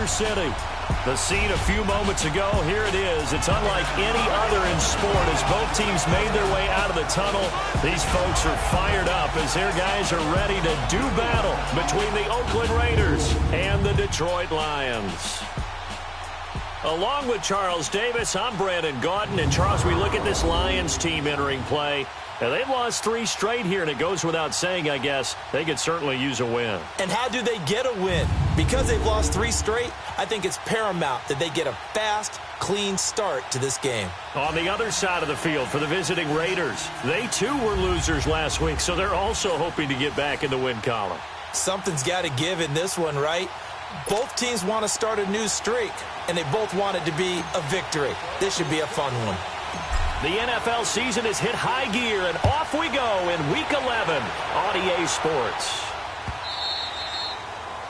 City. The scene a few moments ago, here it is. It's unlike any other in sport as both teams made their way out of the tunnel. These folks are fired up as their guys are ready to do battle between the Oakland Raiders and the Detroit Lions. Along with Charles Davis, I'm Brandon Gaudin. And Charles, we look at this Lions team entering play. Now, they've lost 3 straight here, and it goes without saying, I guess, they could certainly use a win. And how do they get a win? Because they've lost 3 straight, I think it's paramount that they get a fast, clean start to this game. On the other side of the field for the visiting Raiders, they too were losers last week, so they're also hoping to get back in the win column. Something's got to give in this one, right? Both teams want to start a new streak, and they both want it to be a victory. This should be a fun one. The NFL season has hit high gear, and off we go in Week 11 on EA Sports.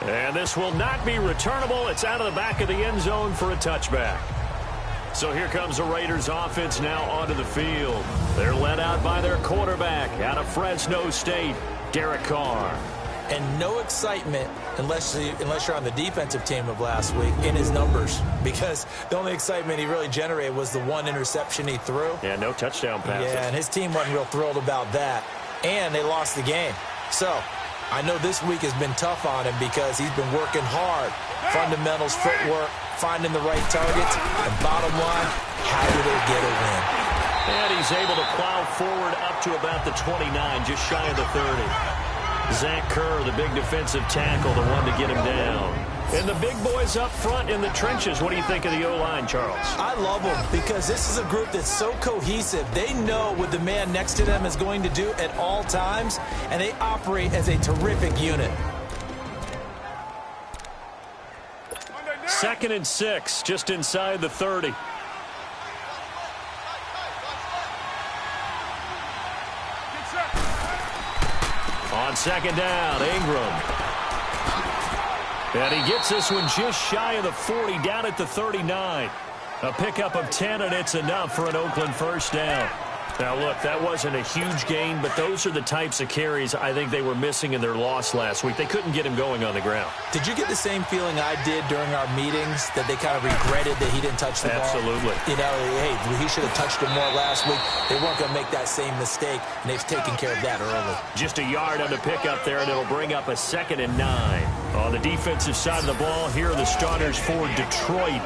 And this will not be returnable. It's out of the back of the end zone for a touchback. So here comes the Raiders offense now onto the field. They're led out by their quarterback out of Fresno State, Derek Carr. And no excitement unless you're on the defensive team of last week in his numbers, because the only excitement he really generated was the 1 interception he threw. Yeah, no touchdown passes. Yeah, and his team wasn't real thrilled about that. And they lost the game. So I know this week has been tough on him because he's been working hard. Fundamentals, footwork, finding the right targets. And bottom line, how do they get a win? And he's able to plow forward up to about the 29, just shy of the 30. Zach Kerr, the big defensive tackle, the one to get him down. And the big boys up front in the trenches. What do you think of the O-line, Charles? I love them because this is a group that's so cohesive. They know what the man next to them is going to do at all times, and they operate as a terrific unit. 2nd and 6, just inside the 30. On 2nd down, Ingram. And he gets this one just shy of the 40, down at the 39. A pickup of 10, and it's enough for an Oakland first down. Now, look, that wasn't a huge gain, but those are the types of carries I think they were missing in their loss last week. They couldn't get him going on the ground. Did you get the same feeling I did during our meetings, that they kind of regretted that he didn't touch the ball? Absolutely. You know, hey, he should have touched it more last week. They weren't going to make that same mistake, and they've taken care of that early. Just a yard on the pickup there, and it'll bring up a 2nd and 9. On the defensive side of the ball, here are the starters for Detroit.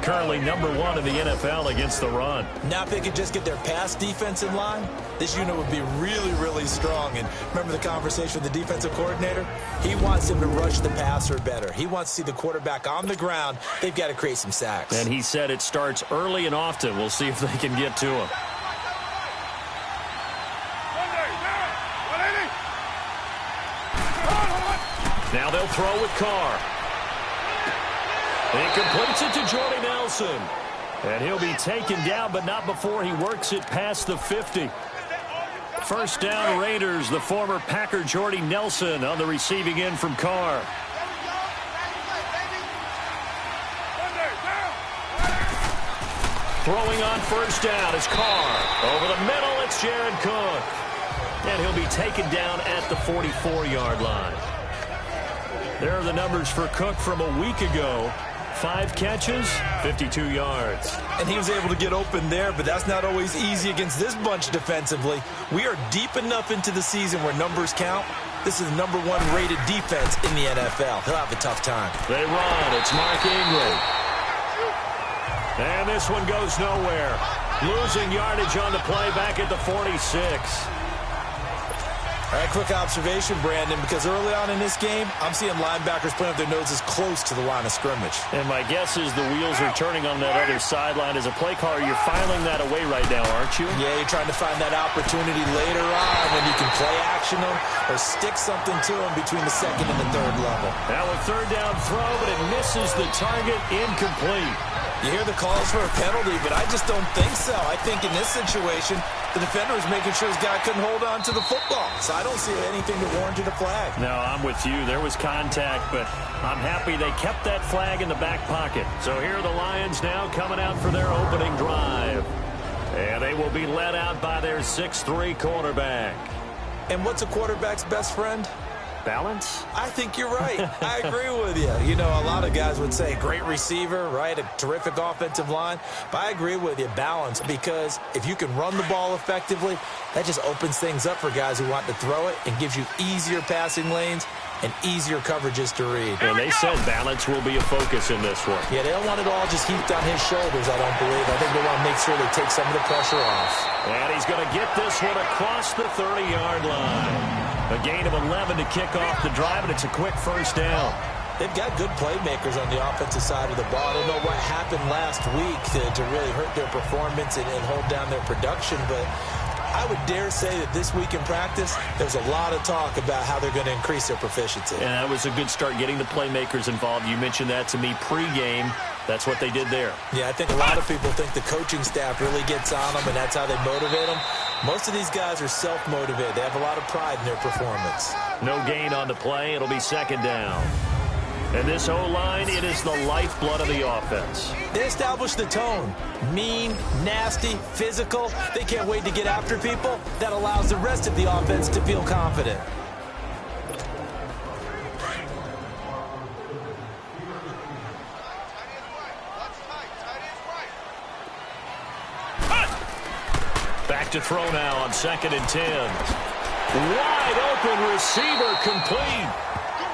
Currently #1 in the NFL against the run. Now, if they could just get their pass defense in line, this unit would be really, really strong. And remember the conversation with the defensive coordinator? He wants him to rush the passer better. He wants to see the quarterback on the ground. They've got to create some sacks. And he said it starts early and often. We'll see if they can get to him. Now they'll throw with Carr. He completes it to Jordy Nelson. And he'll be taken down, but not before he works it past the 50. First down, Raiders. The former Packer Jordy Nelson on the receiving end from Carr. Throwing on first down is Carr. Over the middle, it's Jared Cook. And he'll be taken down at the 44-yard line. There are the numbers for Cook from a week ago. 5 catches, 52 yards. And he was able to get open there, but that's not always easy against this bunch defensively. We are deep enough into the season where numbers count. This is the #1 rated defense in the NFL. He'll have a tough time. They run. It's Mark Ingram. And this one goes nowhere. Losing yardage on the play back at the 46. All right, quick observation, Brandon, because early on in this game, I'm seeing linebackers putting up their noses close to the line of scrimmage. And my guess is the wheels are turning on that other sideline. As a play caller, you're filing that away right now, aren't you? Yeah, you're trying to find that opportunity later on when you can play action them or stick something to them between the 2nd and the 3rd level. Now a 3rd down throw, but it misses the target, incomplete. You hear the calls for a penalty, but I just don't think so. I think in this situation, the defender was making sure his guy couldn't hold on to the football. So I don't see anything that warranted a flag. No, I'm with you. There was contact, but I'm happy they kept that flag in the back pocket. So here are the Lions now coming out for their opening drive. And they will be led out by their 6'3" quarterback. And what's a quarterback's best friend? Balance? I think you're right. I agree with you. You know, a lot of guys would say great receiver, right? A terrific offensive line. But I agree with you, balance, because if you can run the ball effectively, that just opens things up for guys who want to throw it and gives you easier passing lanes and easier coverages to read. And they said balance will be a focus in this one. Yeah, they don't want it all just heaped on his shoulders, I don't believe. I think they want to make sure they take some of the pressure off. And he's going to get this one across the 30-yard line. A gain of 11 to kick off the drive, and it's a quick first down. They've got good playmakers on the offensive side of the ball. I don't know what happened last week to really hurt their performance and hold down their production, but I would dare say that this week in practice, there's a lot of talk about how they're going to increase their proficiency. And that was a good start getting the playmakers involved. You mentioned that to me pregame. That's what they did there. Yeah, I think a lot of people think the coaching staff really gets on them, and that's how they motivate them. Most of these guys are self-motivated. They have a lot of pride in their performance. No gain on the play. It'll be second down. And this O-line, it is the lifeblood of the offense. They establish the tone. Mean, nasty, physical. They can't wait to get after people. That allows the rest of the offense to feel confident. Back to throw now on 2nd and 10. Wide open receiver complete.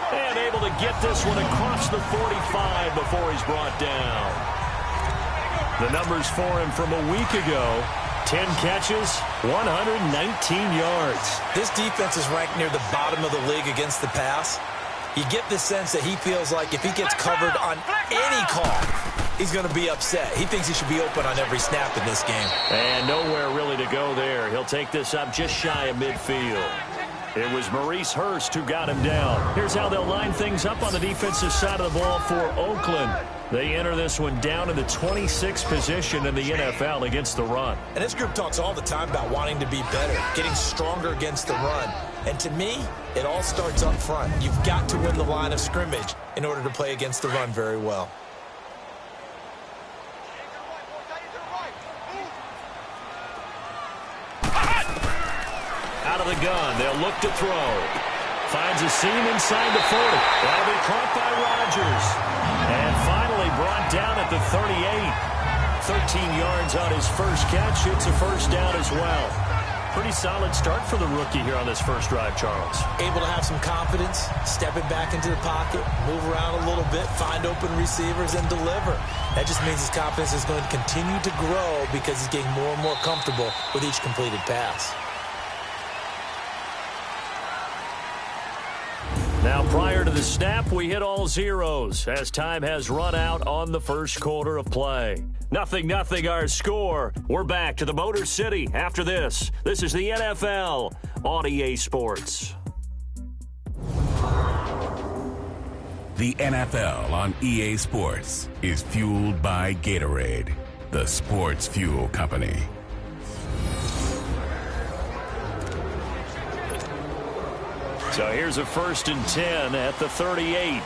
And able to get this one across the 45 before he's brought down. The numbers for him from a week ago. 10 catches, 119 yards. This defense is ranked near the bottom of the league against the pass. You get the sense that he feels like if he gets covered on any call, he's going to be upset. He thinks he should be open on every snap in this game. And nowhere really to go there. He'll take this up just shy of midfield. It was Maurice Hurst who got him down. Here's how they'll line things up on the defensive side of the ball for Oakland. They enter this one down in the 26th position in the NFL against the run. And this group talks all the time about wanting to be better, getting stronger against the run. And to me, it all starts up front. You've got to win the line of scrimmage in order to play against the run very well. Out of the gun, they'll look to throw. Finds a seam inside the 40. That'll be caught by Rodgers. And finally brought down at the 38. 13 yards on his first catch. It's a first down as well. Pretty solid start for the rookie here on this first drive, Charles. Able to have some confidence, stepping back into the pocket, move around a little bit, find open receivers, and deliver. That just means his confidence is going to continue to grow because he's getting more and more comfortable with each completed pass. Now, prior to the snap, we hit all zeros as time has run out on the first quarter of play. 0-0 our score. We're back to the Motor City after this. This is the NFL on EA Sports. The NFL on EA Sports is fueled by Gatorade, the sports fuel company. So here's a 1st and 10 at the 38.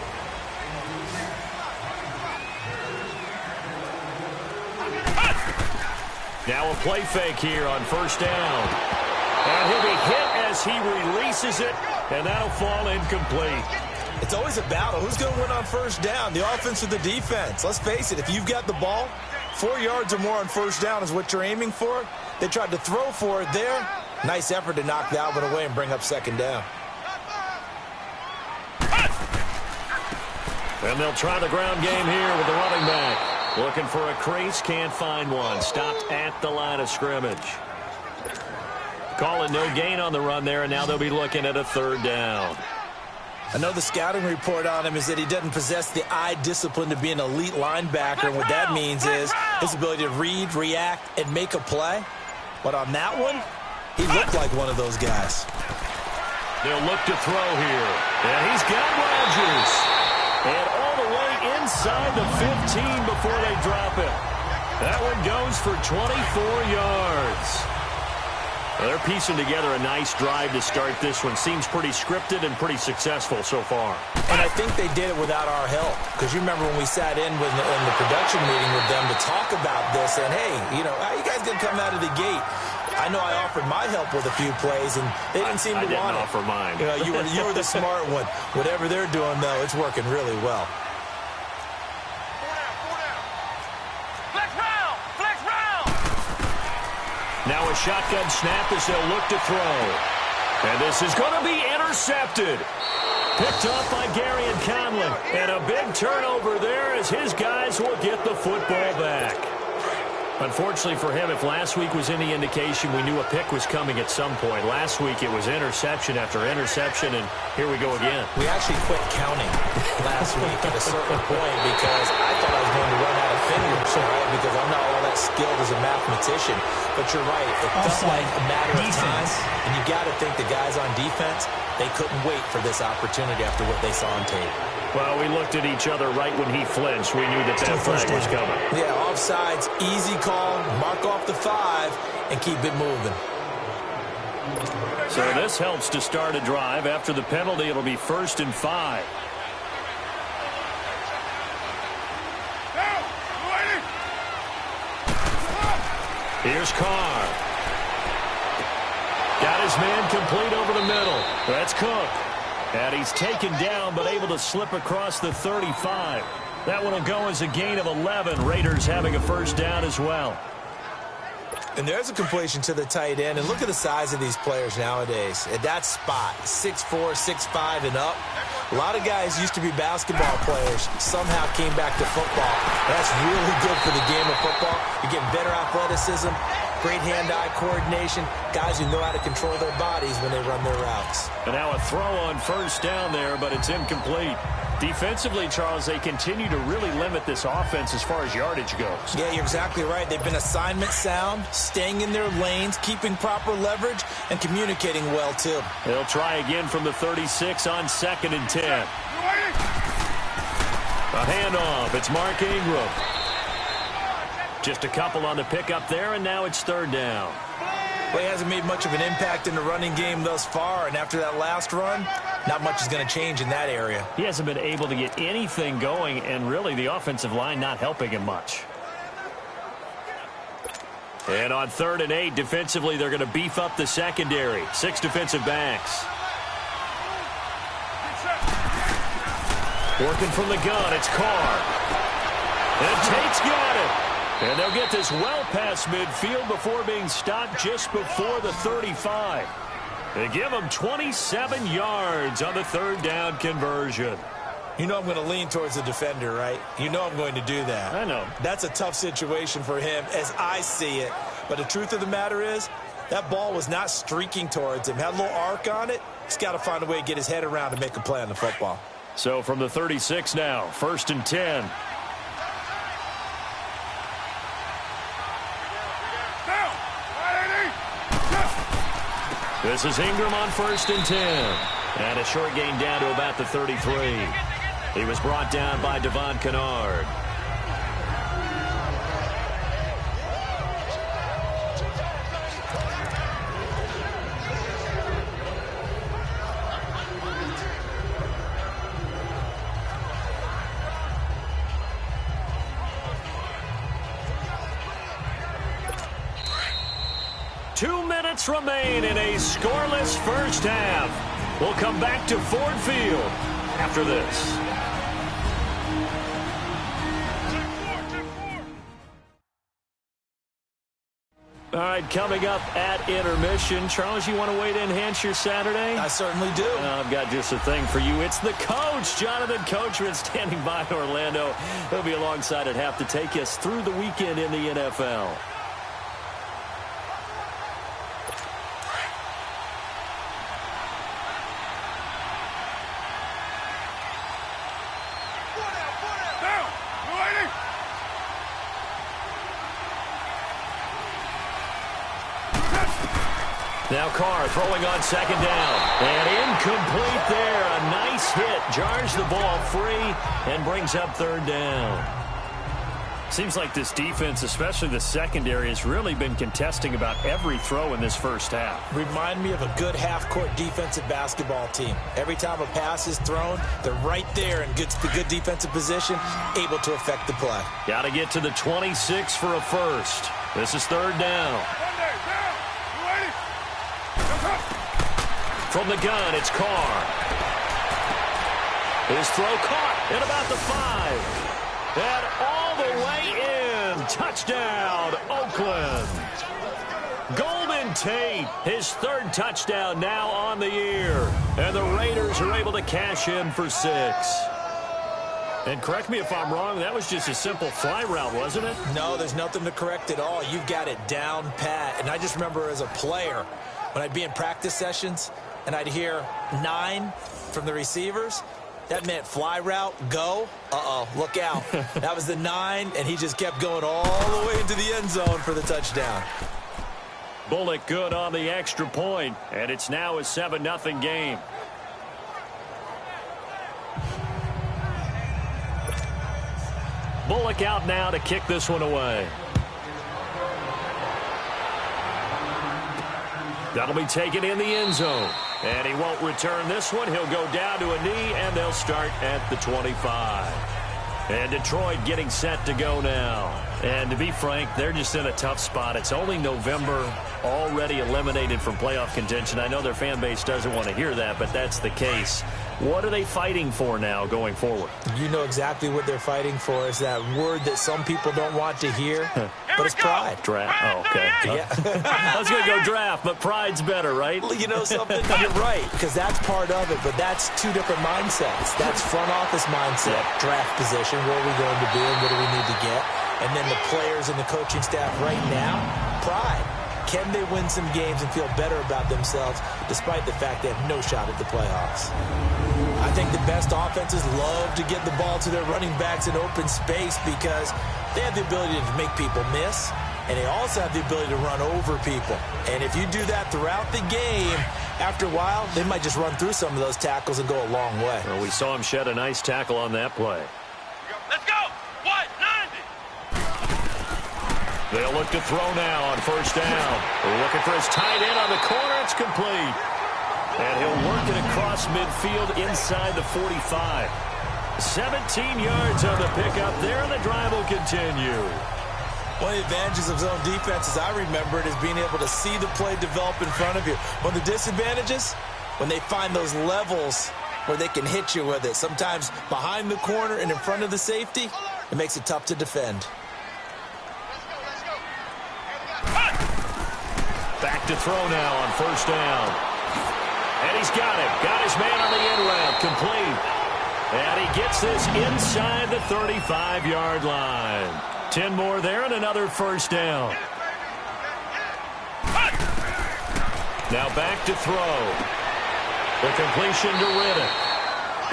Now a play fake here on first down. And he'll be hit as he releases it, and that'll fall incomplete. It's always a battle. Who's going to win on first down, the offense or the defense? Let's face it, if you've got the ball, 4 yards or more on first down is what you're aiming for. They tried to throw for it there. Nice effort to knock that one away and bring up second down. And they'll try the ground game here with the running back. Looking for a crease, can't find one. Stopped at the line of scrimmage. Calling no gain on the run there, and now they'll be looking at a third down. I know the scouting report on him is that he doesn't possess the eye discipline to be an elite linebacker, and what that means is his ability to read, react, and make a play. But on that one, he looked like one of those guys. They'll look to throw here. And he's got Rodgers. And all the way inside the 15 before they drop it. That one goes for 24 yards. Well, they're piecing together a nice drive to start this one. Seems pretty scripted and pretty successful so far. And I think they did it without our help. Because you remember when we sat in the production meeting with them to talk about this. And, hey, you know, how you guys going to come out of the gate? I know I offered my help with a few plays, and they didn't seem to want it. I didn't offer mine. You were the smart one. Whatever they're doing, though, it's working really well. Now a shotgun snap as they'll look to throw. And this is going to be intercepted. Picked up by Gary and Conlon. And a big turnover there as his guys will get the football back. Unfortunately for him, if last week was any indication, we knew a pick was coming at some point. Last week it was interception after interception, and here we go again. We actually quit counting last week at a certain point because I thought I was going to run out of fingers, right? Because I'm not all that skilled as a mathematician. But you're right. It felt like a matter of time. And you got to think the guys on defense, they couldn't wait for this opportunity after what they saw on tape. Well, we looked at each other right when he flinched. We knew that flag was coming. Yeah, offsides, easy call, mark off the 5, and keep it moving. So this helps to start a drive. After the penalty, it'll be 1st and 5. Here's Carr. Got his man complete over the middle. That's Cook. And he's taken down, but able to slip across the 35. That one will go as a gain of 11. Raiders having a first down as well. And there's a completion to the tight end. And look at the size of these players nowadays. At that spot, 6'4", 6'5", and up. A lot of guys used to be basketball players, somehow came back to football. That's really good for the game of football. You're getting better athleticism, great hand-eye coordination, guys who know how to control their bodies when they run their routes. And now a throw on first down there, but it's incomplete. Defensively, Charles, they continue to really limit this offense as far as yardage goes. Yeah, you're exactly right. They've been assignment sound, staying in their lanes, keeping proper leverage, and communicating well, too. They'll try again from the 36 on 2nd and 10. A handoff. It's Mark Ingram. Just a couple on the pickup there, and now it's 3rd down. Well, he hasn't made much of an impact in the running game thus far, and after that last run, not much is going to change in that area. He hasn't been able to get anything going, and really the offensive line not helping him much. And on 3rd and 8, defensively, they're going to beef up the secondary. 6 defensive backs. Working from the gun, it's Carr. And Tate's got it. And they'll get this well past midfield before being stopped just before the 35. They give him 27 yards on the 3rd down conversion. You know I'm going to lean towards the defender, right? You know I'm going to do that. I know. That's a tough situation for him as I see it. But the truth of the matter is, that ball was not streaking towards him. Had a little arc on it. He's got to find a way to get his head around and make a play on the football. So from the 36 now, 1st and 10. This is Ingram on 1st and 10. And a short gain down to about the 33. He was brought down by Devon Kennard. Remain in a scoreless first half. We'll come back to Ford Field after this. All right, coming up at intermission. Charles, you want to wait to enhance your Saturday? I certainly do. I've got just a thing for you. It's the coach, Jonathan Coachman, standing by in Orlando. He'll be alongside at half to take us through the weekend in the NFL. Now Carr throwing on 2nd down. And incomplete there. A nice hit. Jars the ball free and brings up 3rd down. Seems like this defense, especially the secondary, has really been contesting about every throw in this first half. Remind me of a good half-court defensive basketball team. Every time a pass is thrown, they're right there in good defensive position, able to affect the play. Got to get to the 26 for a first. This is 3rd down. From the gun, it's Carr. His throw caught at about the 5. And all the way in. Touchdown, Orkland. Golden Tate, his 3rd touchdown now on the year. And the Raiders are able to cash in for 6. And correct me if I'm wrong, that was just a simple fly route, wasn't it? No, there's nothing to correct at all. You've got it down pat. And I just remember as a player, when I'd be in practice sessions and I'd hear 9 from the receivers, that meant fly route, go. Uh-oh, look out. That was the 9, and he just kept going all the way into the end zone for the touchdown. Bullock good on the extra point, and it's now a 7-0 game. Bullock out now to kick this one away. That'll be taken in the end zone. And he won't return this one. He'll go down to a knee, and they'll start at the 25. And Detroit getting set to go now. And to be frank, they're just in a tough spot. It's only November, already eliminated from playoff contention. I know their fan base doesn't want to hear that, but that's the case. What are they fighting for now going forward? You know exactly what they're fighting for. Is that word that some people don't want to hear, but it's pride. Draft. Oh, okay. Yeah. I was going to go draft, but pride's better, right? You know something? You're right, because that's part of it, but that's 2 different mindsets. That's front office mindset, draft position, where are we going to be and what do we need to get? And then the players and the coaching staff right now, pride. Can they win some games and feel better about themselves despite the fact they have no shot at the playoffs? I think the best offenses love to get the ball to their running backs in open space because they have the ability to make people miss, and they also have the ability to run over people. And if you do that throughout the game, after a while, they might just run through some of those tackles and go a long way. Well, we saw him shed a nice tackle on that play. Let's go! 190! They'll look to throw now on first down. They're looking for his tight end on the corner. It's complete. And he'll work it across midfield inside the 45. 17 yards on the pickup there, and the drive will continue. One of the advantages of zone defense, as I remember it, is being able to see the play develop in front of you. One of the disadvantages, when they find those levels where they can hit you with it, sometimes behind the corner and in front of the safety, it makes it tough to defend. Back to throw now on first down. And he's got it. Got his man on the end route. Complete. And he gets this inside the 35-yard line. 10 more there and another first down. Now back to throw. The completion to Riddick.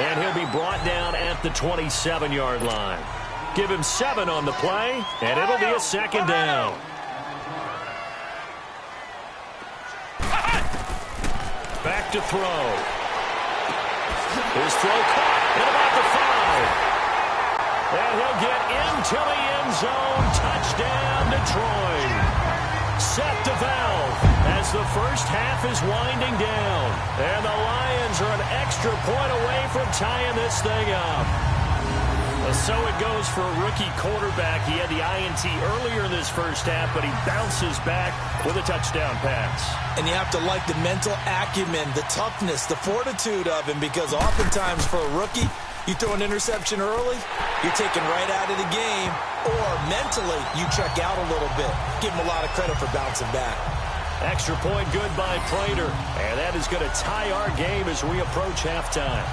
And he'll be brought down at the 27-yard line. Give him 7 on the play, and it'll be a second down. Back to throw. His throw caught at about the 5. And he'll get into the end zone. Touchdown, Detroit. Set to valve as the first half is winding down. And the Lions are an extra point away from tying this thing up. So it goes for a rookie quarterback. He had the INT earlier in this first half, but he bounces back with a touchdown pass. And you have to like the mental acumen, the toughness, the fortitude of him, because oftentimes for a rookie, you throw an interception early, you're taken right out of the game, or mentally you check out a little bit. Give him a lot of credit for bouncing back. Extra point good by Prater, and that is going to tie our game as we approach halftime.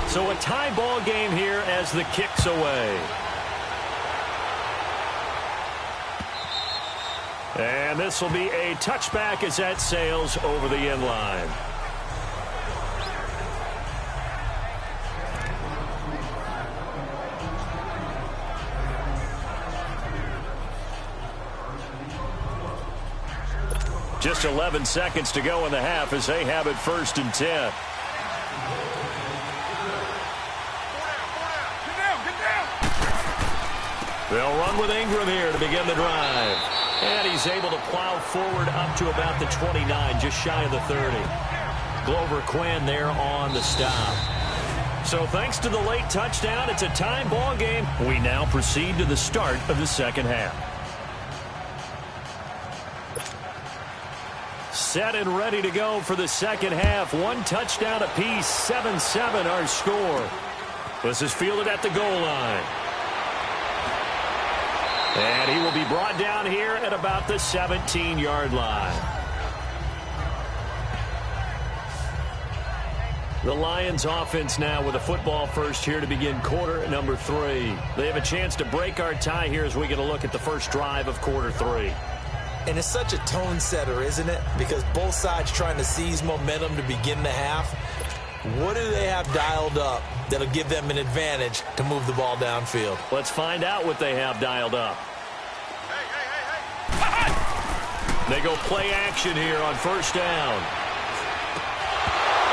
So a tie ball game here as the kick's away. And this will be a touchback as that sails over the end line. Just 11 seconds to go in the half as they have it 1st and 10. They'll run with Ingram here to begin the drive. And he's able to plow forward up to about the 29, just shy of the 30. Glover Quinn there on the stop. So thanks to the late touchdown, it's a tie ball game. We now proceed to the start of the second half. Set and ready to go for the second half. One touchdown apiece, 7-7 our score. This is fielded at the goal line. And he will be brought down here at about the 17-yard line. The Lions offense now with a football first here to begin quarter number 3. They have a chance to break our tie here as we get a look at the first drive of quarter 3. And it's such a tone setter, isn't it? Because both sides trying to seize momentum to begin the half. What do they have dialed up that'll give them an advantage to move the ball downfield? Let's find out what they have dialed up. They go play action here on first down.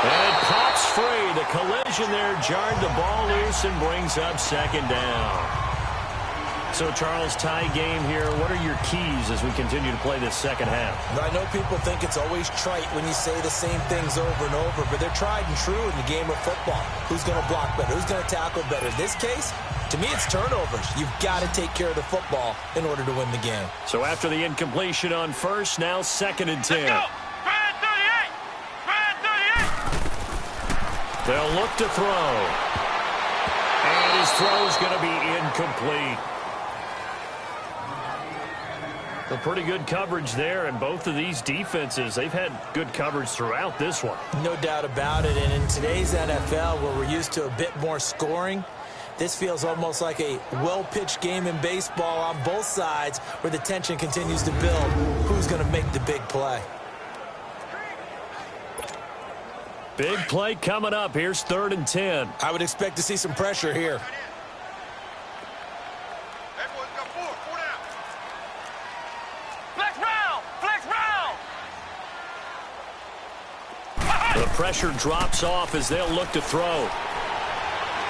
And it pops free. The collision there jarred the ball loose and brings up second down. So, Charles, tie game here. What are your keys as we continue to play this second half? I know people think it's always trite when you say the same things over and over, but they're tried and true in the game of football. Who's going to block better? Who's going to tackle better? In this case, to me, it's turnovers. You've got to take care of the football in order to win the game. So after the incompletion on first, now 2nd and 10. Let's go. Try 38. They'll look to throw. And his throw is going to be incomplete. A pretty good coverage there, and both of these defenses, they've had good coverage throughout this one. No doubt about it, and in today's NFL, where we're used to a bit more scoring, this feels almost like a well-pitched game in baseball on both sides where the tension continues to build. Who's going to make the big play? Big play coming up. Here's 3rd and 10. I would expect to see some pressure here. Everyone's got 4 down. Flex round. Flex round. The pressure drops off as they'll look to throw.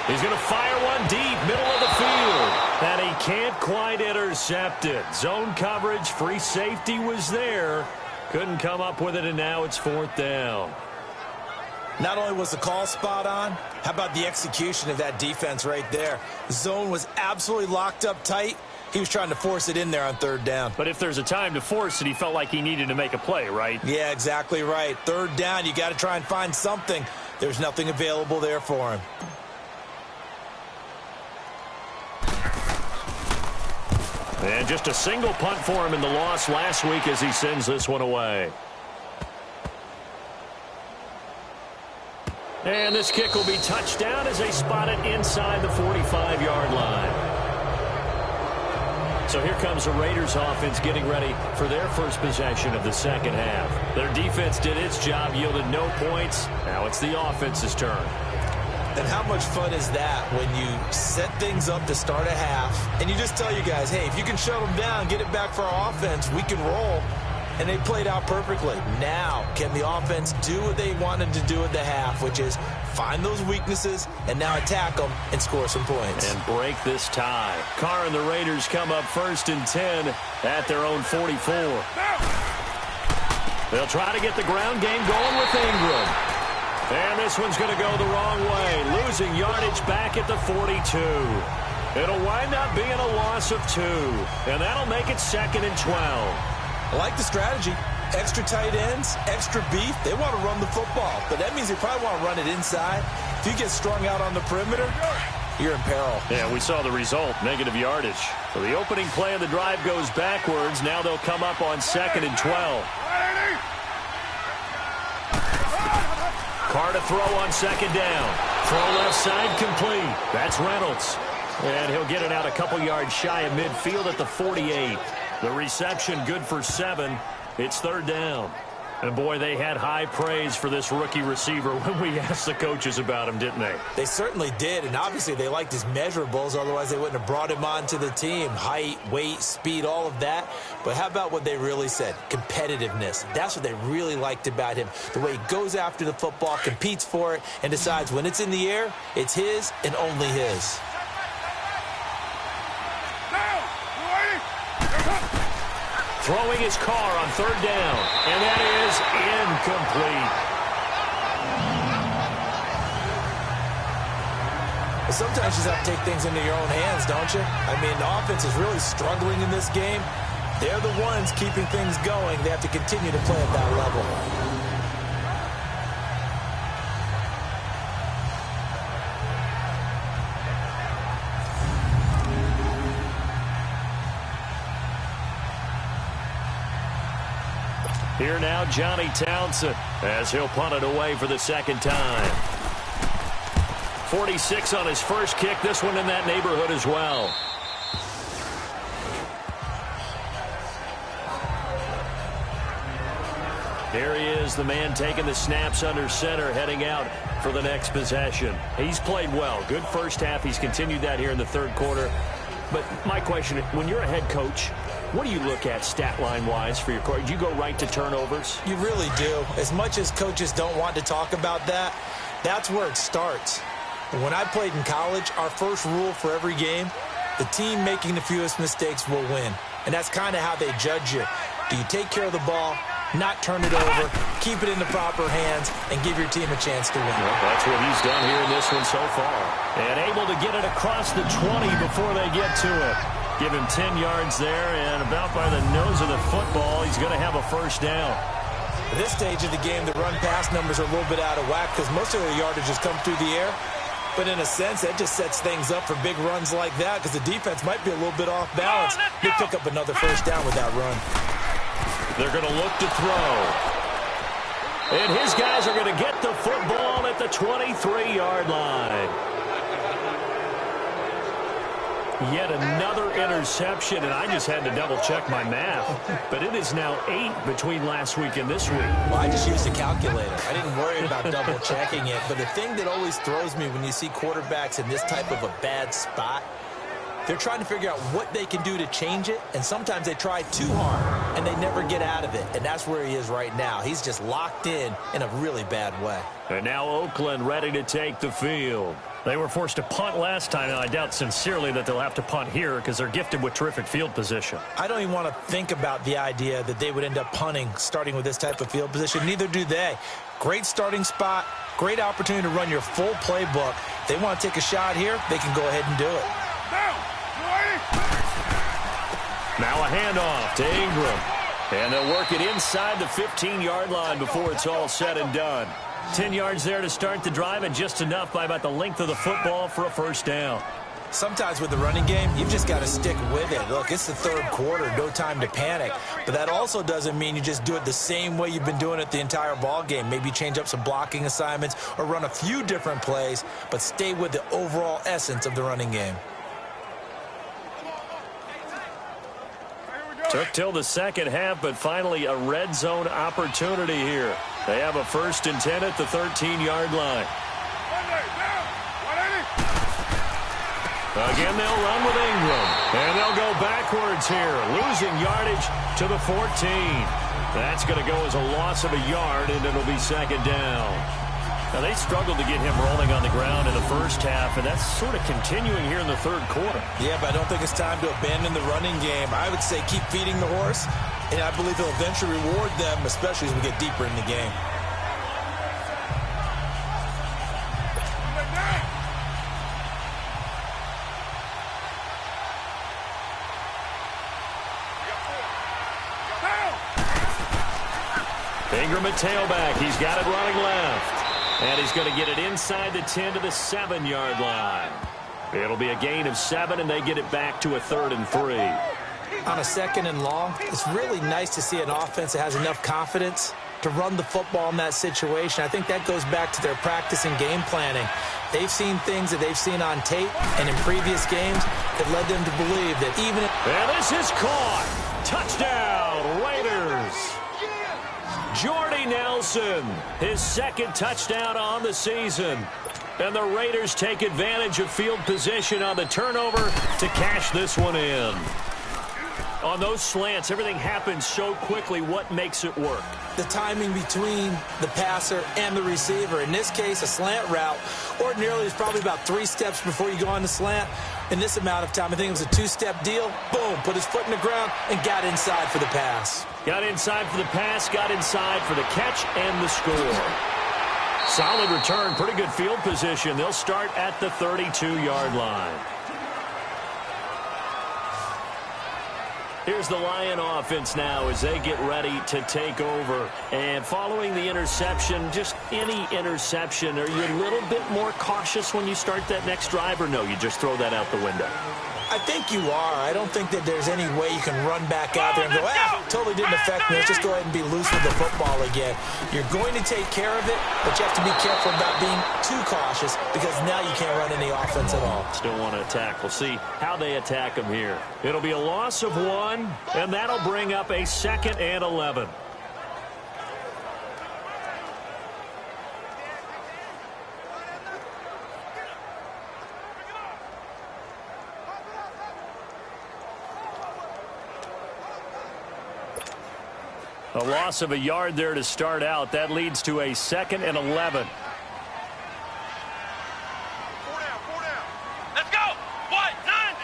He's going to fire one deep, middle of the field. And he can't quite intercept it. Zone coverage, free safety was there. Couldn't come up with it, and now it's 4th down. Not only was the call spot on, how about the execution of that defense right there? The zone was absolutely locked up tight. He was trying to force it in there on 3rd down. But if there's a time to force it, he felt like he needed to make a play, right? Yeah, exactly right. 3rd down, you got to try and find something. There's nothing available there for him. And just a single punt for him in the loss last week as he sends this one away. And this kick will be touchdown as they spot it inside the 45-yard line. So here comes the Raiders offense getting ready for their first possession of the second half. Their defense did its job, yielded no points. Now it's the offense's turn. And how much fun is that when you set things up to start a half and you just tell your guys, hey, if you can shut them down, get it back for our offense, we can roll. And they played out perfectly. Now, can the offense do what they wanted to do at the half, which is find those weaknesses and now attack them and score some points. And break this tie. Carr and the Raiders come up 1st and 10 at their own 44. They'll try to get the ground game going with Ingram. And this one's going to go the wrong way, losing yardage back at the 42. It'll wind up being a loss of 2, and that'll make it 2nd and 12. I like the strategy. Extra tight ends, extra beef. They want to run the football, but that means they probably want to run it inside. If you get strung out on the perimeter, you're in peril. Yeah, we saw the result, negative yardage. So the opening play of the drive goes backwards. Now they'll come up on 2nd and 12. Carr to throw on 2nd down. Throw left side complete. That's Reynolds. And he'll get it out a couple yards shy of midfield at the 48. The reception good for 7. It's 3rd down. And, boy, they had high praise for this rookie receiver when we asked the coaches about him, didn't they? They certainly did, and obviously they liked his measurables. Otherwise, they wouldn't have brought him onto the team. Height, weight, speed, all of that. But how about what they really said? Competitiveness. That's what they really liked about him. The way he goes after the football, competes for it, and decides when it's in the air, it's his and only his. Throwing his Carr on 3rd down, and that is incomplete. But sometimes you just have to take things into your own hands, don't you? I mean, the offense is really struggling in this game. They're the ones keeping things going. They have to continue to play at that level. Here now, Johnny Townsend, as he'll punt it away for the second time. 46 on his first kick. This one in that neighborhood as well. Here he is, the man taking the snaps under center, heading out for the next possession. He's played well. Good first half. He's continued that here in the third quarter. But my question, when you're a head coach, what do you look at stat line-wise for your coach? Do you go right to turnovers? You really do. As much as coaches don't want to talk about that, that's where it starts. When I played in college, our first rule for every game, the team making the fewest mistakes will win. And that's kind of how they judge you. Do you take care of the ball, not turn it over, keep it in the proper hands, and give your team a chance to win? Well, that's what he's done here in this one so far. And able to get it across the 20 before they get to it. Give him 10 yards there, and about by the nose of the football, he's going to have a first down. At this stage of the game, the run-pass numbers are a little bit out of whack because most of their yardage has come through the air. But in a sense, that just sets things up for big runs like that because the defense might be a little bit off balance. They pick up another first down with that run. They're going to look to throw. And his guys are going to get the football at the 23-yard line. Yet another interception, and I just had to double-check my math. But it is now 8 between last week and this week. Well, I just used a calculator. I didn't worry about double-checking it. But the thing that always throws me when you see quarterbacks in this type of a bad spot, they're trying to figure out what they can do to change it, and sometimes they try too hard, and they never get out of it. And that's where he is right now. He's just locked in a really bad way. And now Orkland ready to take the field. They were forced to punt last time, and I doubt sincerely that they'll have to punt here because they're gifted with terrific field position. I don't even want to think about the idea that they would end up punting starting with this type of field position. Neither do they. Great starting spot, great opportunity to run your full playbook. If they want to take a shot here, they can go ahead and do it. Now a handoff to Ingram. And they'll work it inside the 15-yard line before it's all said and done. 10 yards there to start the drive, and just enough by about the length of the football for a first down. Sometimes with the running game, you've just got to stick with it. Look, it's the third quarter, no time to panic. But that also doesn't mean you just do it the same way you've been doing it the entire ball game. Maybe change up some blocking assignments or run a few different plays, but stay with the overall essence of the running game. Took till the second half, but finally a red zone opportunity here. They have a 1st and 10 at the 13-yard line. Again, they'll run with Ingram. And they'll go backwards here, losing yardage to the 14. That's going to go as a loss of a yard, and it'll be second down. Now, they struggled to get him rolling on the ground in the first half, and that's sort of continuing here in the third quarter. Yeah, but I don't think it's time to abandon the running game. I would say keep feeding the horse, and I believe he'll eventually reward them, especially as we get deeper in the game. Ingram at tailback. He's got it running left. And he's going to get it inside the 10 to the 7-yard line. It'll be a gain of 7, and they get it back to a 3rd and 3. On a 2nd and long, it's really nice to see an offense that has enough confidence to run the football in that situation. I think that goes back to their practice and game planning. They've seen things that they've seen on tape and in previous games that led them to believe that even if... And this is caught. Touchdown, Raiders. Jordy Nelson, his 2nd touchdown on the season. And the Raiders take advantage of field position on the turnover to cash this one in. On those slants, everything happens so quickly. What makes it work? The timing between the passer and the receiver. In this case, a slant route ordinarily is probably about 3 steps before you go on the slant. In this amount of time, I think it was a 2-step deal. Boom, put his foot in the ground and got inside for the pass. Got inside for the pass, got inside for the catch and the score. Solid return, pretty good field position. They'll start at the 32-yard line. Here's the Lion offense now as they get ready to take over. And following the interception, just any interception, are you a little bit more cautious when you start that next drive, or no, you just throw that out the window? I think you are. I don't think that there's any way you can run back out there and go, totally didn't affect me. Let's just go ahead and be loose with the football again. You're going to take care of it, but you have to be careful about being too cautious because now you can't run any offense at all. Still want to attack. We'll see how they attack them here. It'll be a loss of 1, and that'll bring up a 2nd and 11. A loss of a yard there to start out. That leads to a 2nd and 11. 4 down. Let's go. What? 90.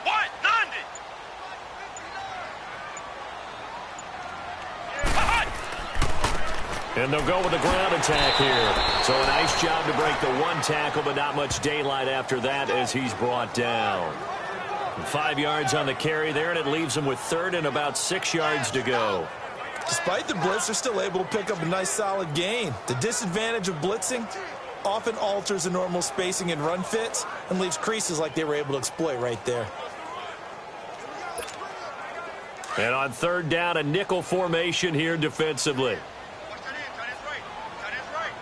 What? 90. And they'll go with the ground attack here. So a nice job to break the 1 tackle, but not much daylight after that as he's brought down. 5 yards on the carry there, and it leaves him with 3rd and about 6 yards to go. Despite the blitz, they're still able to pick up a nice solid gain. The disadvantage of blitzing often alters the normal spacing and run fits and leaves creases like they were able to exploit right there. And on 3rd down, a nickel formation here defensively. Watch that in. Tight end's right. Tight end's right.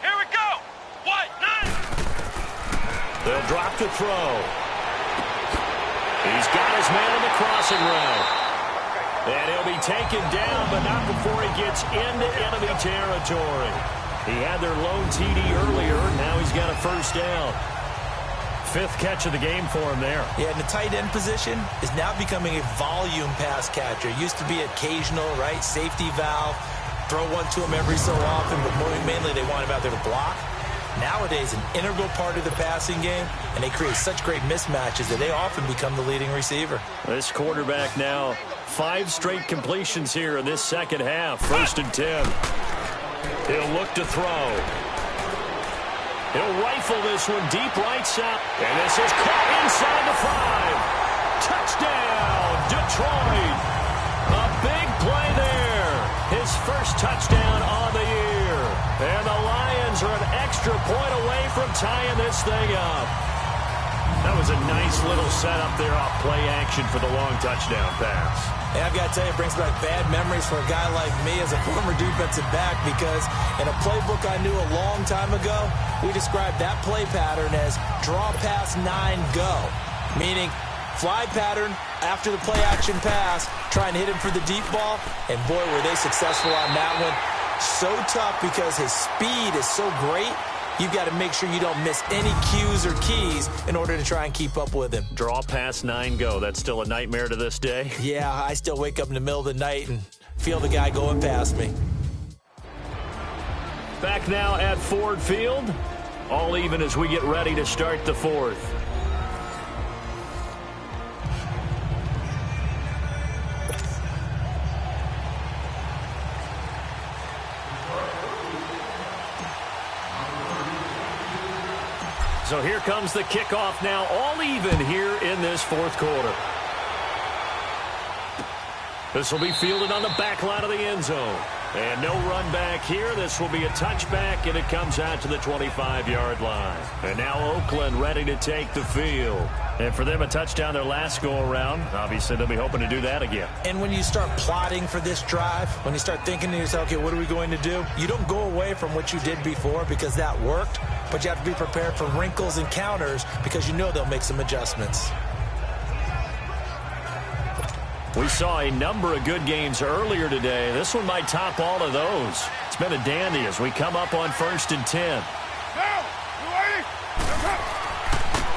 Here we go. What? 90. They'll drop to throw. He's got his man in the crossing route. And he'll be taken down, but not before he gets into enemy territory. He had their lone TD earlier. Now he's got a 1st down. 5th catch of the game for him there. Yeah, and the tight end position is now becoming a volume pass catcher. It used to be occasional, right? Safety valve. Throw one to him every so often, but mainly they want him out there to block. Nowadays, an integral part of the passing game, and they create such great mismatches that they often become the leading receiver. This quarterback now, 5 straight completions here in this 2nd half. 1st and 10. He'll look to throw. He'll rifle this one deep right side. And this is caught inside the 5. Touchdown, Detroit. A big play there. His 1st touchdown on the year. And the Lions are an extra point away from tying this thing up. That was a nice little setup there off play action for the long touchdown pass. And I've got to tell you, it brings back bad memories for a guy like me as a former defensive back because in a playbook I knew a long time ago, we described that play pattern as draw pass 9 go, meaning fly pattern after the play action pass, trying to hit him for the deep ball, and boy, were they successful on that one. So tough because his speed is so great, you've got to make sure you don't miss any cues or keys in order to try and keep up with him. Draw pass 9 go. That's still a nightmare to this day. Yeah, I still wake up in the middle of the night and feel the guy going past me. Back now at Ford Field. All even as we get ready to start the 4th. So here comes the kickoff now, all even here in this 4th quarter. This will be fielded on the back line of the end zone. And no run back here. This will be a touchback, and it comes out to the 25-yard line. And now Orkland ready to take the field. And for them, a touchdown their last go-around. Obviously, they'll be hoping to do that again. And when you start plotting for this drive, when you start thinking to yourself, okay, what are we going to do? You don't go away from what you did before because that worked, but you have to be prepared for wrinkles and counters because you know they'll make some adjustments. We saw a number of good games earlier today. This one might top all of those. It's been a dandy as we come up on 1st and 10.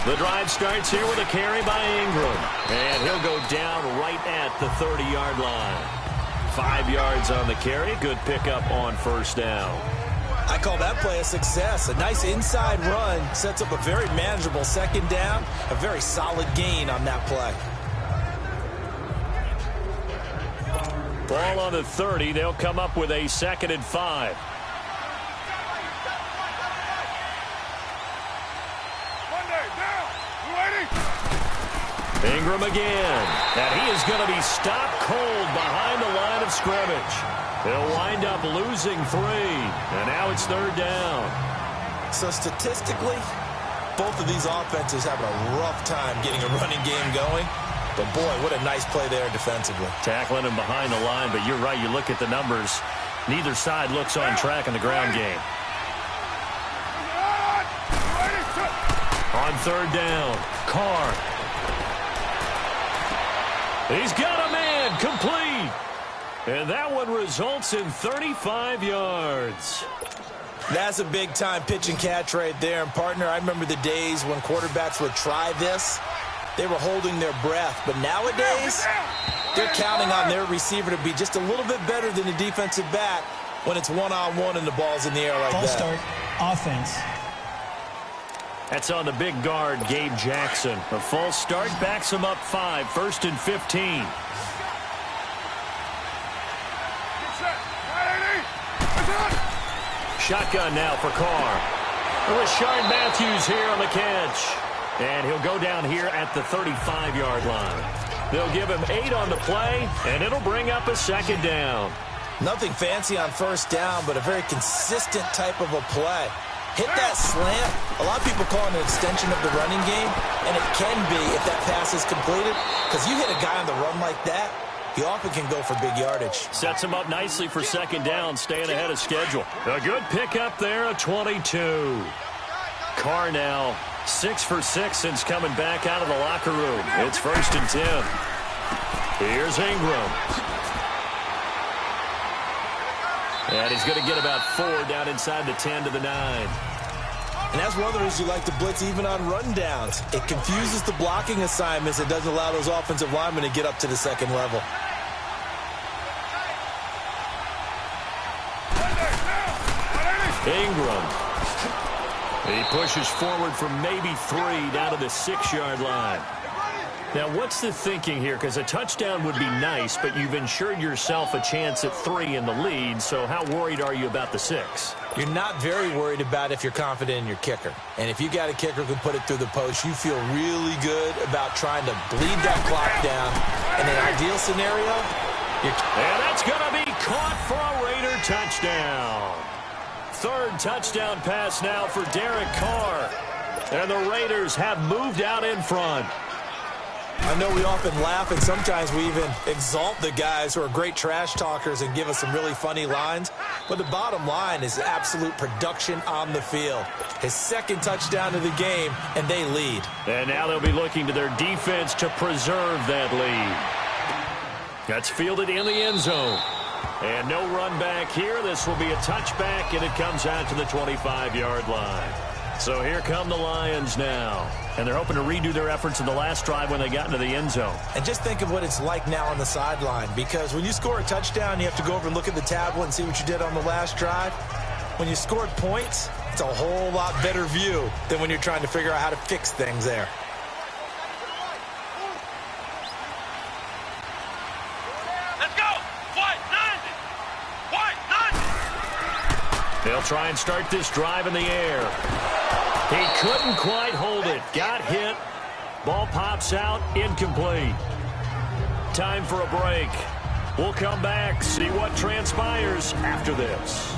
The drive starts here with a carry by Ingram. And he'll go down right at the 30-yard line. 5 yards on the carry. Good pickup on 1st down. I call that play a success. A nice inside run sets up a very manageable 2nd down. A very solid gain on that play. Ball on the 30. They'll come up with a 2nd and 5. Ingram again. And he is going to be stopped cold behind the line of scrimmage. He'll wind up losing 3. And now it's 3rd down. So statistically, both of these offenses having a rough time getting a running game going. But, boy, what a nice play there defensively. Tackling him behind the line, but you're right. You look at the numbers. Neither side looks on track in the ground game. On 3rd down, Carr. He's got a man, complete. And that one results in 35 yards. That's a big-time pitch and catch right there. And, partner, I remember the days when quarterbacks would try this. They were holding their breath. But nowadays, they're counting on their receiver to be just a little bit better than the defensive back when it's one-on-one and the ball's in the air like that. False start, offense. That's on the big guard, Gabe Jackson. A false start backs him up 5, 1st and 15. Shotgun now for Carr. Rashard Matthews here on the catch. And he'll go down here at the 35-yard line. They'll give him 8 on the play, and it'll bring up a 2nd down. Nothing fancy on 1st down, but a very consistent type of a play. Hit that slant. A lot of people call it an extension of the running game, and it can be if that pass is completed, because you hit a guy on the run like that, he often can go for big yardage. Sets him up nicely for 2nd down, staying ahead of schedule. A good pickup there, a 22. Carr now 6 for 6 since coming back out of the locker room. It's 1st and 10. Here's Ingram. And he's going to get about 4 down inside the 10 to the 9. And that's one of the reasons you like to blitz even on rundowns. It confuses the blocking assignments. It doesn't allow those offensive linemen to get up to the 2nd level. Ingram. He pushes forward for maybe 3 down to the 6-yard line. Now, what's the thinking here? Because a touchdown would be nice, but you've ensured yourself a chance at 3 in the lead, so how worried are you about the 6? You're not very worried about if you're confident in your kicker. And if you got a kicker who can put it through the post, you feel really good about trying to bleed that clock down. In an ideal scenario, and that's going to be caught for a Raider touchdown. 3rd touchdown pass now for Derek Carr. And the Raiders have moved out in front. I know we often laugh, and sometimes we even exalt the guys who are great trash talkers and give us some really funny lines. But the bottom line is absolute production on the field. His 2nd touchdown of the game, and they lead. And now they'll be looking to their defense to preserve that lead. That's fielded in the end zone. And no run back here. This will be a touchback, and it comes out to the 25-yard line. So here come the Lions now. And they're hoping to redo their efforts in the last drive when they got into the end zone. And just think of what it's like now on the sideline, because when you score a touchdown, you have to go over and look at the tablet and see what you did on the last drive. When you scored points, it's a whole lot better view than when you're trying to figure out how to fix things there. Let's go! White 90! White 90! They'll try and start this drive in the air. He couldn't quite hold it. Got hit. Ball pops out. Incomplete. Time for a break. We'll come back, see what transpires after this.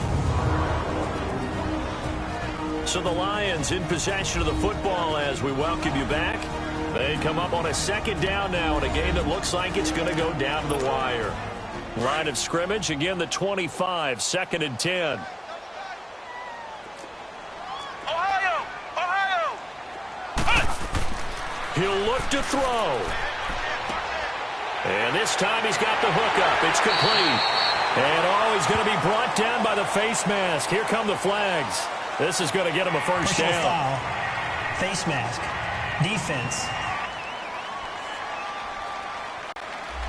So the Lions in possession of the football as we welcome you back. They come up on a 2nd down now in a game that looks like it's going to go down to the wire. Line of scrimmage, again the 25, 2nd and 10. He'll look to throw. And this time he's got the hook up. It's complete. And he's going to be brought down by the face mask. Here come the flags. This is going to get him a first down. Foul. Face mask. Defense.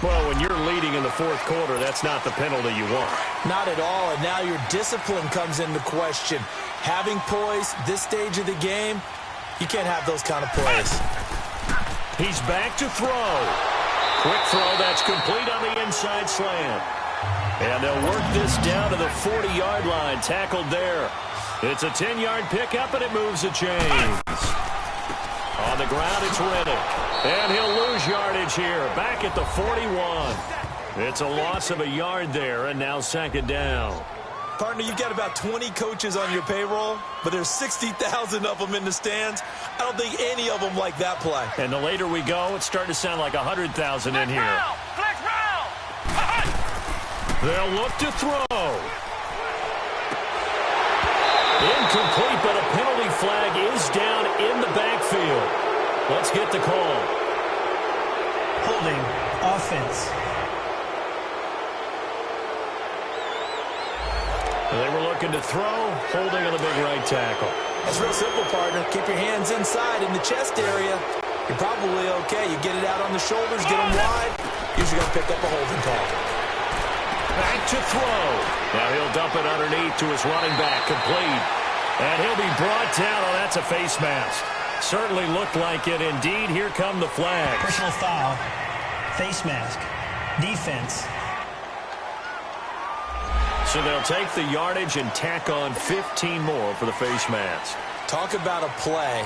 Well, when you're leading in the 4th quarter, that's not the penalty you want. Not at all, and now your discipline comes into question. Having poise this stage of the game, you can't have those kind of plays. He's back to throw. Quick throw, that's complete on the inside slant. And they'll work this down to the 40-yard line, tackled there. It's a 10-yard pickup, and it moves the chains. On the ground, it's Riddick. And he'll lose yardage here, back at the 41. It's a loss of a yard there, and now second down. Partner, you've got about 20 coaches on your payroll, but there's 60,000 of them in the stands. I don't think any of them like that play. And the later we go, it's starting to sound like 100,000 in here. They'll look to throw. Incomplete, but a penalty flag is down in the backfield. Let's get the call. Holding. Offense. They were looking to throw, holding on the big right tackle. That's real simple, partner. Keep your hands inside in the chest area. You're probably okay. You get it out on the shoulders, get them wide. Usually going to pick up a holding call. Back to throw. Now he'll dump it underneath to his running back, complete. And he'll be brought down. Oh, that's a face mask. Certainly looked like it. Indeed, here come the flags. Personal foul. Face mask. Defense. So they'll take the yardage and tack on 15 more for the face mask. Talk about a play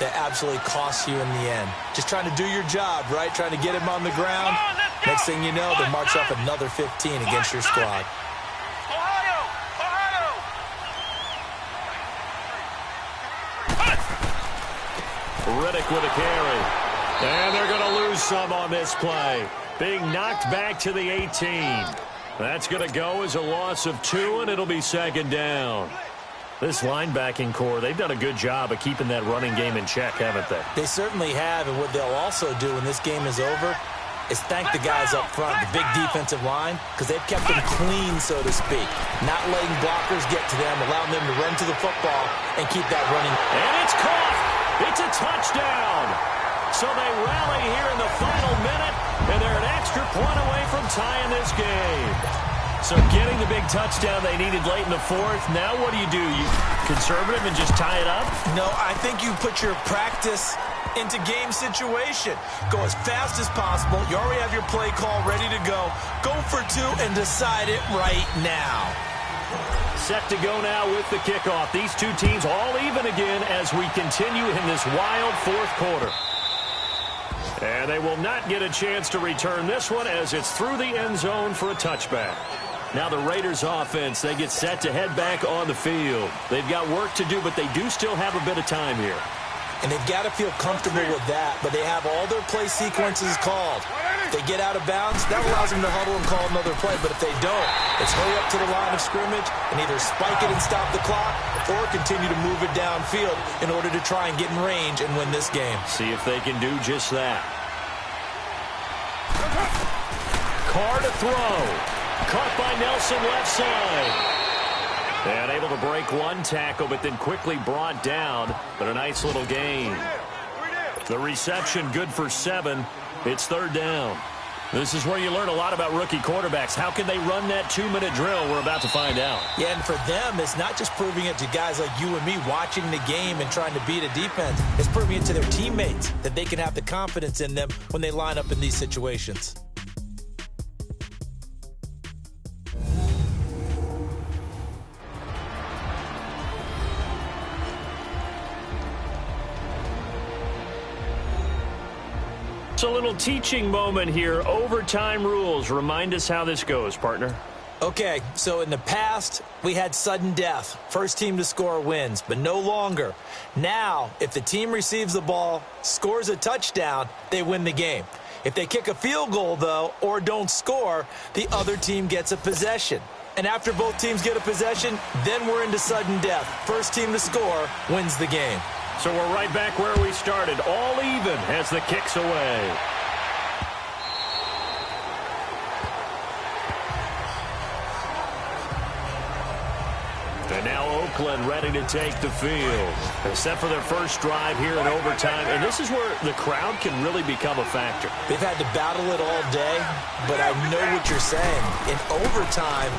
that absolutely costs you in the end. Just trying to do your job, right? Trying to get him on the ground. Next thing you know, they march up another 15 against your squad. Riddick with a carry. And they're going to lose some on this play. Being knocked back to the 18. That's going to go as a loss of 2, and it'll be second down. This linebacking core, they've done a good job of keeping that running game in check, haven't they? They certainly have, and what they'll also do when this game is over is thank the guys up front, the big defensive line, because they've kept them clean, so to speak. Not letting blockers get to them, allowing them to run to the football and keep that running. And it's caught. It's a touchdown. So they rally here in the final minute, and they're an extra point away from tying this game. So getting the big touchdown they needed late in the fourth. Now what do? You conservative and just tie it up? No, I think you put your practice into game situation. Go as fast as possible. You already have your play call ready to go. Go for 2 and decide it right now. Set to go now with the kickoff. These two teams all even again as we continue in this wild fourth quarter. And they will not get a chance to return this one as it's through the end zone for a touchback. Now the Raiders offense, they get set to head back on the field. They've got work to do, but they do still have a bit of time here. And they've got to feel comfortable with that, but they have all their play sequences called. If they get out of bounds, that allows them to huddle and call another play. But if they don't, it's hurry up to the line of scrimmage and either spike it and stop the clock or continue to move it downfield in order to try and get in range and win this game. See if they can do just that. Carr to throw. Caught by Nelson left side. And able to break one tackle, but then quickly brought down. But a nice little gain. The reception good for 7. It's third down. This is where you learn a lot about rookie quarterbacks. How can they run that 2-minute drill? We're about to find out. Yeah, and for them, it's not just proving it to guys like you and me watching the game and trying to beat a defense. It's proving it to their teammates that they can have the confidence in them when they line up in these situations. It's a little teaching moment here. Overtime rules. Remind us how this goes, partner. Okay, so in the past, we had sudden death. First team to score wins, but no longer. Now, if the team receives the ball, scores a touchdown, they win the game. If they kick a field goal, though, or don't score, the other team gets a possession. And after both teams get a possession, then we're into sudden death. First team to score wins the game. So we're right back where we started, all even as the kick's away. And now Orkland ready to take the field. Set for their first drive here in overtime. And this is where the crowd can really become a factor. They've had to battle it all day, but I know what you're saying. In overtime,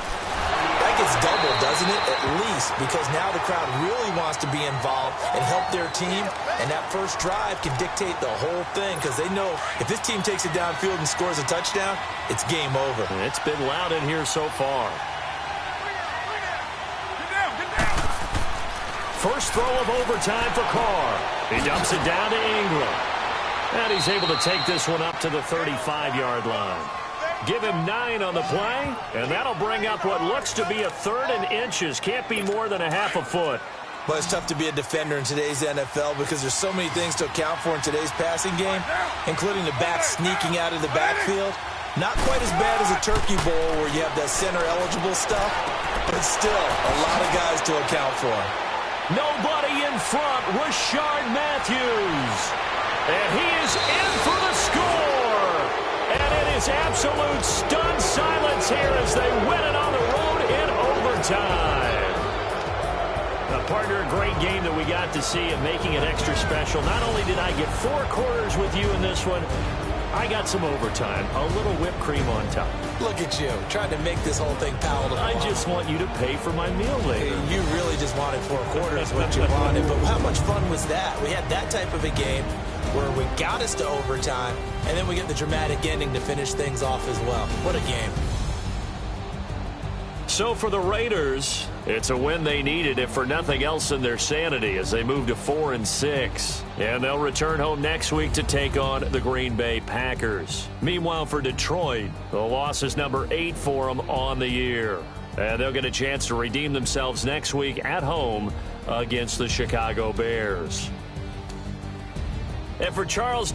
that gets doubled, doesn't it? At least, because now the crowd really wants to be involved and help their team, and that first drive can dictate the whole thing because they know if this team takes it downfield and scores a touchdown, it's game over. And it's been loud in here so far. First throw of overtime for Carr. He dumps it down to Ingram. And he's able to take this one up to the 35-yard line. Give him 9 on the play, and that'll bring up what looks to be a 3rd and inches. Can't be more than a half a foot. But it's tough to be a defender in today's NFL because there's so many things to account for in today's passing game, including the back sneaking out of the backfield. Not quite as bad as a turkey bowl where you have that center-eligible stuff, but still a lot of guys to account for. Nobody in front, Rashard Matthews. And he is in for the score. And it is absolute stunned silence here as they win it on the road in overtime. Partner, a great game that we got to see and making it extra special. Not only did I get 4 quarters with you in this one, I got some overtime, a little whipped cream on top. Look at you, trying to make this whole thing palatable. I just want you to pay for my meal later. You really just wanted 4 quarters what you wanted, but how much fun was that? We had that type of a game where we got us to overtime, and then we get the dramatic ending to finish things off as well. What a game. So for the Raiders, it's a win they needed, if for nothing else in their sanity, as they move to 4-6. And they'll return home next week to take on the Green Bay Packers. Meanwhile, for Detroit, the loss is number 8 for them on the year. And they'll get a chance to redeem themselves next week at home against the Chicago Bears. And for Charles